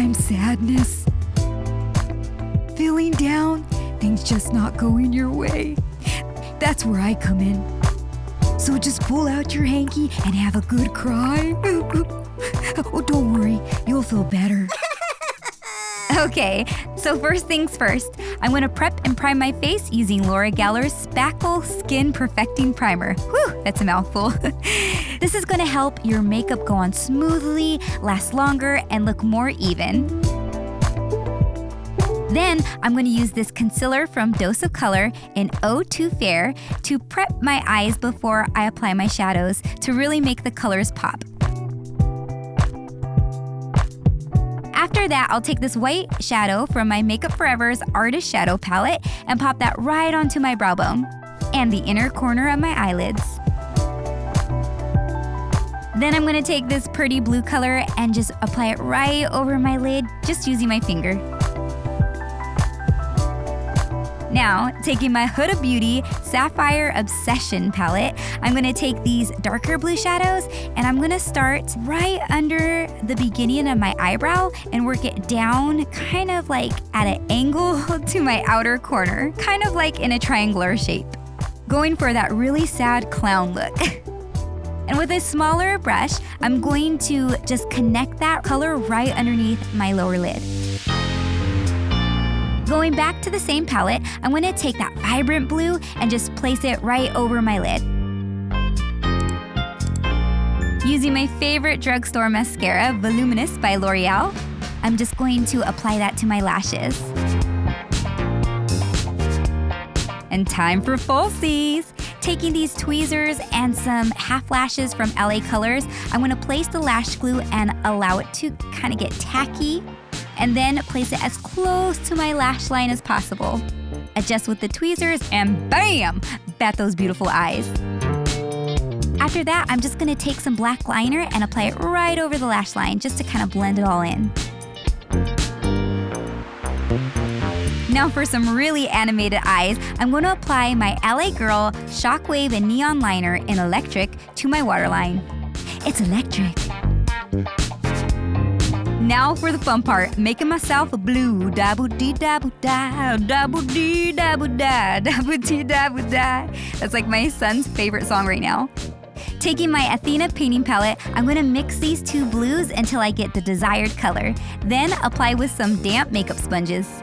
time sadness? Feeling down? Things just not going your way? That's where I come in. So just pull out your hanky and have a good cry. Oh, don't worry, you'll feel better. Okay, so first things first, I'm gonna prep and prime my face using Laura Geller's Spackle Skin Perfecting Primer. Whew, that's a mouthful. This is gonna help your makeup go on smoothly, last longer, and look more even. Then I'm going to use this concealer from Dose of Color in O2 Fair to prep my eyes before I apply my shadows to really make the colors pop. After that, I'll take this white shadow from my Makeup Forever's Artist Shadow palette and pop that right onto my brow bone and the inner corner of my eyelids. Then I'm going to take this pretty blue color and just apply it right over my lid, just using my finger. Now, taking my Huda Beauty Sapphire Obsession palette, I'm gonna take these darker blue shadows and I'm gonna start right under the beginning of my eyebrow and work it down kind of like at an angle to my outer corner, kind of like in a triangular shape, going for that really sad clown look. And with a smaller brush, I'm going to just connect that color right underneath my lower lid. Going back to the same palette, I'm going to take that vibrant blue and just place it right over my lid. Using my favorite drugstore mascara, Voluminous by L'Oreal, I'm just going to apply that to my lashes. And time for falsies! Taking these tweezers and some half lashes from LA Colors, I'm going to place the lash glue and allow it to kind of get tacky, and then place it as close to my lash line as possible. Adjust with the tweezers and bam! Bat those beautiful eyes. After that, I'm just gonna take some black liner and apply it right over the lash line just to kind of blend it all in. Now for some really animated eyes, I'm going to apply my LA Girl Shockwave and Neon Liner in Electric to my waterline. It's electric. Now for the fun part, making myself a blue. Da-boo-dee-da-boo-da, da-boo-dee-da-boo-da, da-boo-dee-da-boo-da. That's like my son's favorite song right now. Taking my Athena painting palette, I'm going to mix these two blues until I get the desired color. Then apply with some damp makeup sponges.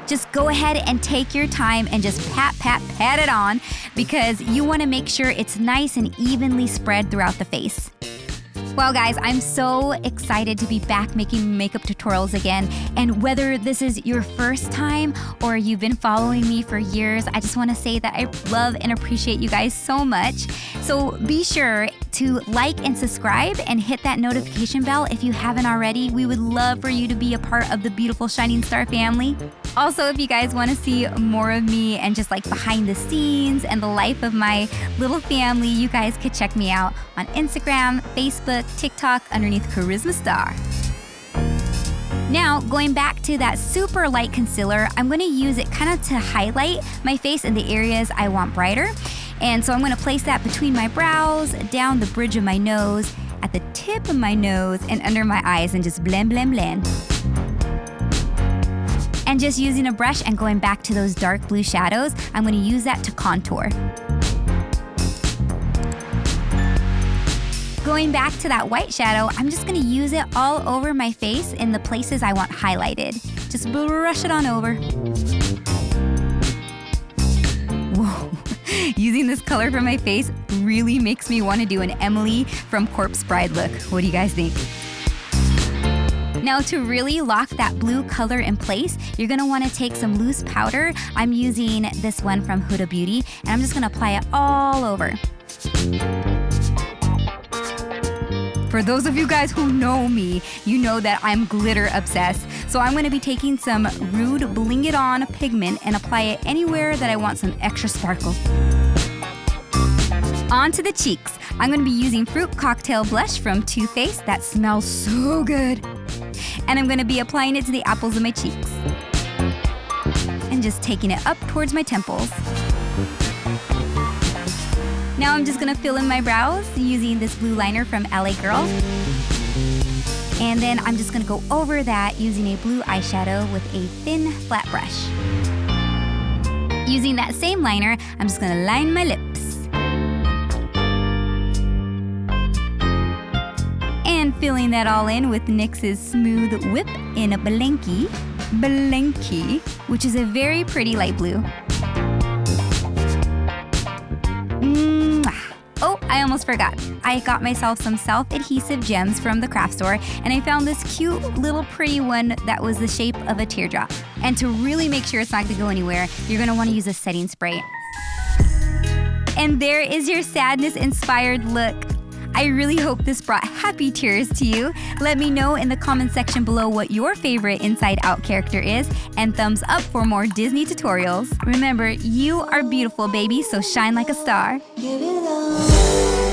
Just go ahead and take your time and just pat it on because you want to make sure it's nice and evenly spread throughout the face. Well guys, I'm so excited to be back making makeup tutorials again. And whether this is your first time or you've been following me for years, I just want to say that I love and appreciate you guys so much. So be sure to like and subscribe and hit that notification bell if you haven't already. We would love for you to be a part of the beautiful Shining Star family. Also, if you guys want to see more of me and just like behind the scenes and the life of my little family, you guys could check me out on Instagram, Facebook, TikTok underneath Charisma Star. Now, going back to that super light concealer, I'm going to use it kind of to highlight my face in the areas I want brighter. And so I'm going to place that between my brows, down the bridge of my nose, at the tip of my nose, and under my eyes, and just blend, blend, blend. And just using a brush and going back to those dark blue shadows, I'm going to use that to contour. Going back to that white shadow, I'm just going to use it all over my face in the places I want highlighted. Just brush it on over. Whoa, using this color for my face really makes me want to do an Emily from Corpse Bride look. What do you guys think? Now to really lock that blue color in place, you're going to want to take some loose powder. I'm using this one from Huda Beauty, and I'm just going to apply it all over. For those of you guys who know me, you know that I'm glitter obsessed. So I'm going to be taking some Rude Bling It On pigment and apply it anywhere that I want some extra sparkle. On to the cheeks. I'm going to be using Fruit Cocktail Blush from Too Faced that smells so good. And I'm going to be applying it to the apples of my cheeks. And just taking it up towards my temples. Now I'm just going to fill in my brows using this blue liner from LA Girl. And then I'm just gonna go over that using a blue eyeshadow with a thin, flat brush. Using that same liner, I'm just gonna line my lips. And filling that all in with NYX's Smooth Whip in a Blankie, which is a very pretty light blue. Oh, I almost forgot. I got myself some self-adhesive gems from the craft store, and I found this cute little pretty one that was the shape of a teardrop. And to really make sure it's not gonna go anywhere, you're gonna wanna use a setting spray. And there is your sadness-inspired look. I really hope this brought happy tears to you. Let me know in the comment section below what your favorite Inside Out character is, and thumbs up for more Disney tutorials. Remember, you are beautiful, baby, so shine like a star. Give it all.